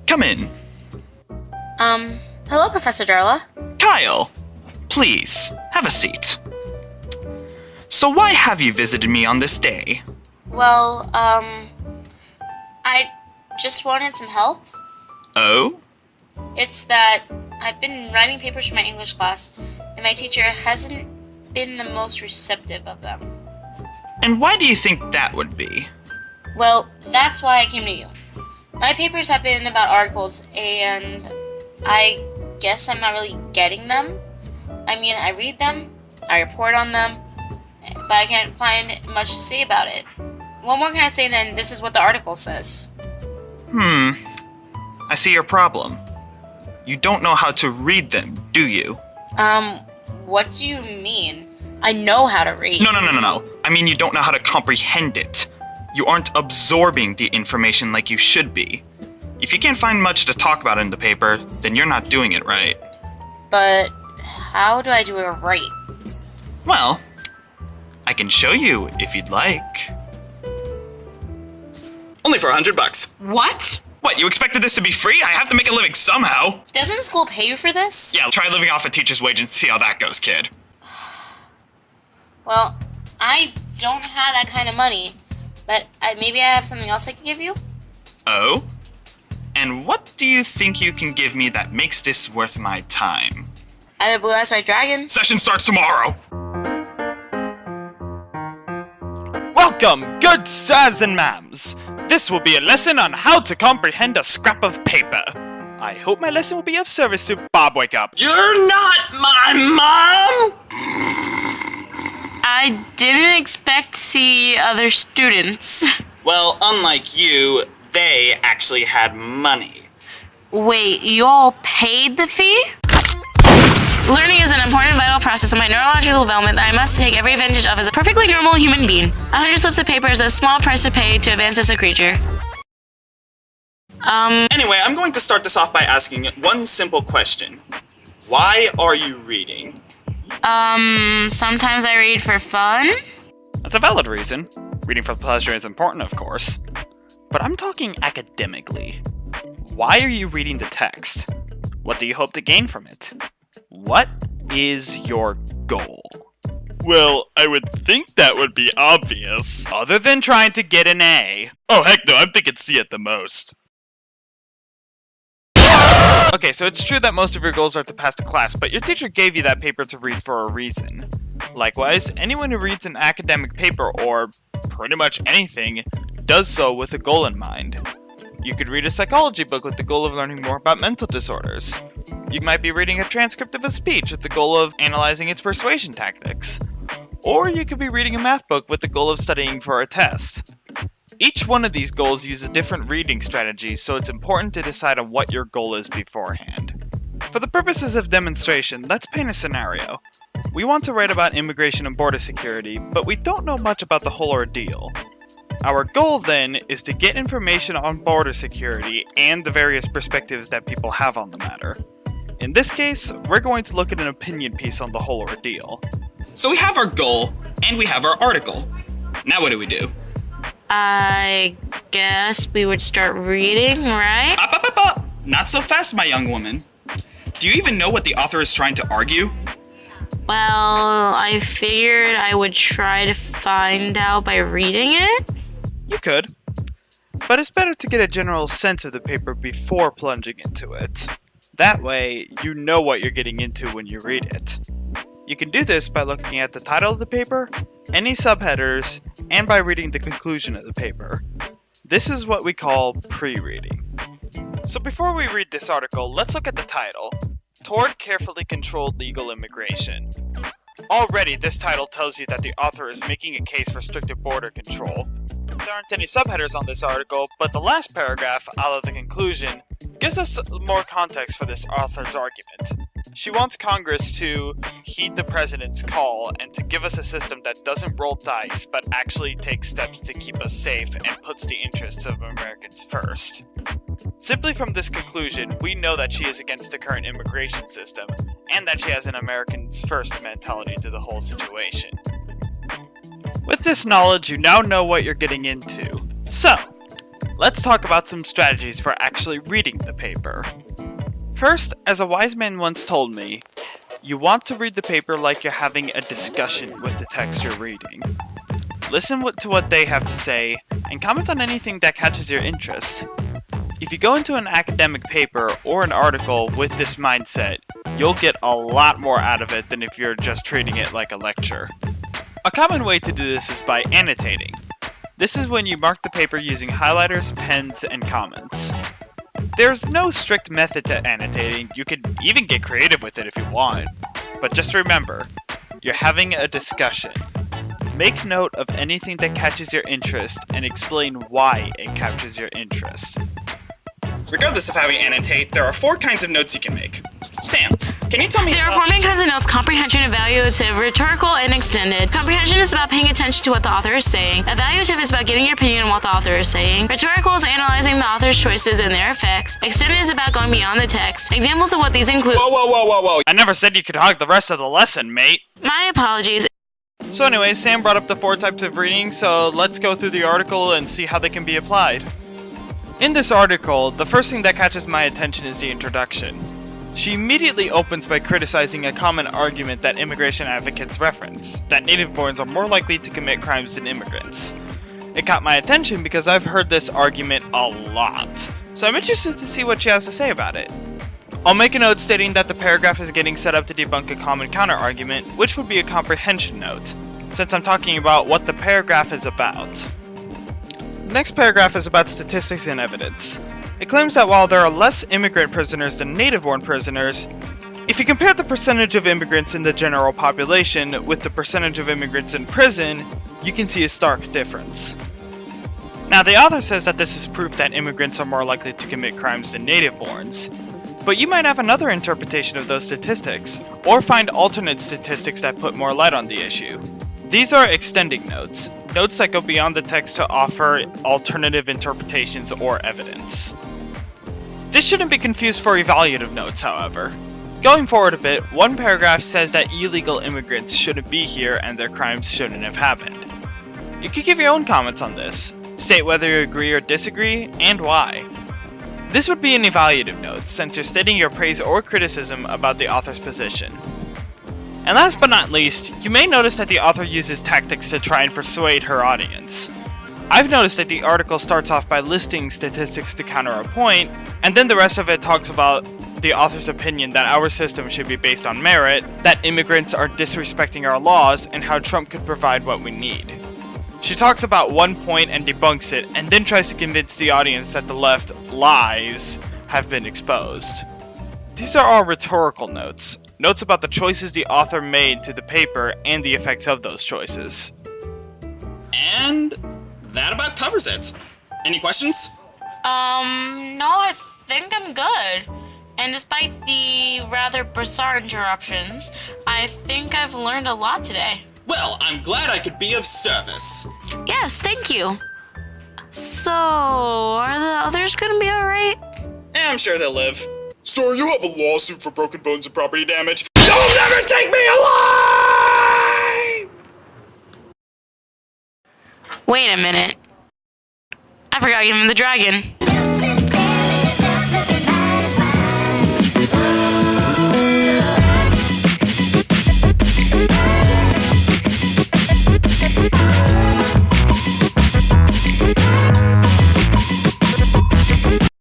Come in. Hello, Professor Darla. Kyle, please, have a seat. So why have you visited me on this day? Well, I just wanted some help. Oh? It's that I've been writing papers for my English class, and my teacher hasn't been the most receptive of them. And why do you think that would be? Well, that's why I came to you. My papers have been about articles, and I guess I'm not really getting them. I mean, I read them, I report on them, but I can't find much to say about it. What more can I say than this is what the article says? I see your problem. You don't know how to read them, do you? What do you mean? I know how to read. No. I mean you don't know how to comprehend it. You aren't absorbing the information like you should be. If you can't find much to talk about in the paper, then you're not doing it right. But how do I do it right? Well, I can show you if you'd like. Only for $100. What? What, you expected this to be free? I have to make a living somehow. Doesn't school pay you for this? Yeah, try living off a teacher's wage and see how that goes, kid. Well, I don't have that kind of money, but maybe I have something else I can give you? Oh? And what do you think you can give me that makes this worth my time? I have a blue eyes white dragon. Session starts tomorrow! Welcome, good sirs and ma'ams! This will be a lesson on how to comprehend a scrap of paper. I hope my lesson will be of service to Bob Wake Up. You're not my mom! I didn't expect to see other students. Well, unlike you, they actually had money. Wait, you all paid the fee? Learning is an important vital process of my neurological development that I must take every advantage of as a perfectly normal human being. 100 slips of paper is a small price to pay to advance as a creature. Anyway, I'm going to start this off by asking one simple question. Why are you reading? Sometimes I read for fun. That's a valid reason. Reading for pleasure is important, of course. But I'm talking academically. Why are you reading the text? What do you hope to gain from it? What is your goal? Well, I would think that would be obvious. Other than trying to get an A. Oh heck no, I'm thinking C at the most. Okay, so it's true that most of your goals are to pass the class, but your teacher gave you that paper to read for a reason. Likewise, anyone who reads an academic paper, or pretty much anything, does so with a goal in mind. You could read a psychology book with the goal of learning more about mental disorders. You might be reading a transcript of a speech with the goal of analyzing its persuasion tactics. Or you could be reading a math book with the goal of studying for a test. Each one of these goals uses different reading strategies, so it's important to decide on what your goal is beforehand. For the purposes of demonstration, let's paint a scenario. We want to write about immigration and border security, but we don't know much about the whole ordeal. Our goal then is to get information on border security and the various perspectives that people have on the matter. In this case, we're going to look at an opinion piece on the whole ordeal. So we have our goal, and we have our article. Now what do we do? I guess we would start reading, right? Up. Not so fast, my young woman. Do you even know what the author is trying to argue? Well, I figured I would try to find out by reading it. You could, but it's better to get a general sense of the paper before plunging into it. That way, you know what you're getting into when you read it. You can do this by looking at the title of the paper, any subheaders, and by reading the conclusion of the paper. This is what we call pre-reading. So before we read this article, let's look at the title, Toward Carefully Controlled Legal Immigration. Already, this title tells you that the author is making a case for stricter border control. There aren't any subheaders on this article, but the last paragraph, out of the conclusion, gives us more context for this author's argument. She wants Congress to heed the president's call and to give us a system that doesn't roll dice, but actually takes steps to keep us safe and puts the interests of Americans first. Simply from this conclusion, we know that she is against the current immigration system, and that she has an Americans first mentality to the whole situation. With this knowledge, you now know what you're getting into. So, let's talk about some strategies for actually reading the paper. First, as a wise man once told me, you want to read the paper like you're having a discussion with the text you're reading. Listen to what they have to say, and comment on anything that catches your interest. If you go into an academic paper or an article with this mindset, you'll get a lot more out of it than if you're just treating it like a lecture. A common way to do this is by annotating. This is when you mark the paper using highlighters, pens, and comments. There's no strict method to annotating, you could even get creative with it if you want. But just remember, you're having a discussion. Make note of anything that catches your interest and explain why it captures your interest. Regardless of how we annotate, there are 4 kinds of notes you can make. Sam, can you tell me There are 4 main kinds of notes: comprehension, evaluative, rhetorical, and extended. Comprehension is about paying attention to what the author is saying. Evaluative is about giving your opinion on what the author is saying. Rhetorical is analyzing the author's choices and their effects. Extended is about going beyond the text. Examples of what these include— Whoa. I never said you could hog the rest of the lesson, mate. My apologies. So anyway, Sam brought up the 4 types of reading, so let's go through the article and see how they can be applied. In this article, the first thing that catches my attention is the introduction. She immediately opens by criticizing a common argument that immigration advocates reference, that native-borns are more likely to commit crimes than immigrants. It caught my attention because I've heard this argument a lot, so I'm interested to see what she has to say about it. I'll make a note stating that the paragraph is getting set up to debunk a common counter-argument, which would be a comprehension note, since I'm talking about what the paragraph is about. The next paragraph is about statistics and evidence. It claims that while there are less immigrant prisoners than native-born prisoners, if you compare the percentage of immigrants in the general population with the percentage of immigrants in prison, you can see a stark difference. Now, the author says that this is proof that immigrants are more likely to commit crimes than native-borns, but you might have another interpretation of those statistics, or find alternate statistics that put more light on the issue. These are extending notes, notes that go beyond the text to offer alternative interpretations or evidence. This shouldn't be confused for evaluative notes, however. Going forward a bit, one paragraph says that illegal immigrants shouldn't be here and their crimes shouldn't have happened. You could give your own comments on this, state whether you agree or disagree, and why. This would be an evaluative note, since you're stating your praise or criticism about the author's position. And last but not least, you may notice that the author uses tactics to try and persuade her audience. I've noticed that the article starts off by listing statistics to counter a point, and then the rest of it talks about the author's opinion that our system should be based on merit, that immigrants are disrespecting our laws, and how Trump could provide what we need. She talks about one point and debunks it, and then tries to convince the audience that the left lies have been exposed. These are all rhetorical notes. Notes about the choices the author made to the paper and the effects of those choices. And that about covers it. Any questions? No, I think I'm good. And despite the rather bizarre interruptions, I think I've learned a lot today. Well, I'm glad I could be of service. Yes, thank you. So, are the others gonna be alright? I'm sure they'll live. Sir, you have a lawsuit for broken bones and property damage. You'll never take me alive! Wait a minute. I forgot to give him the dragon.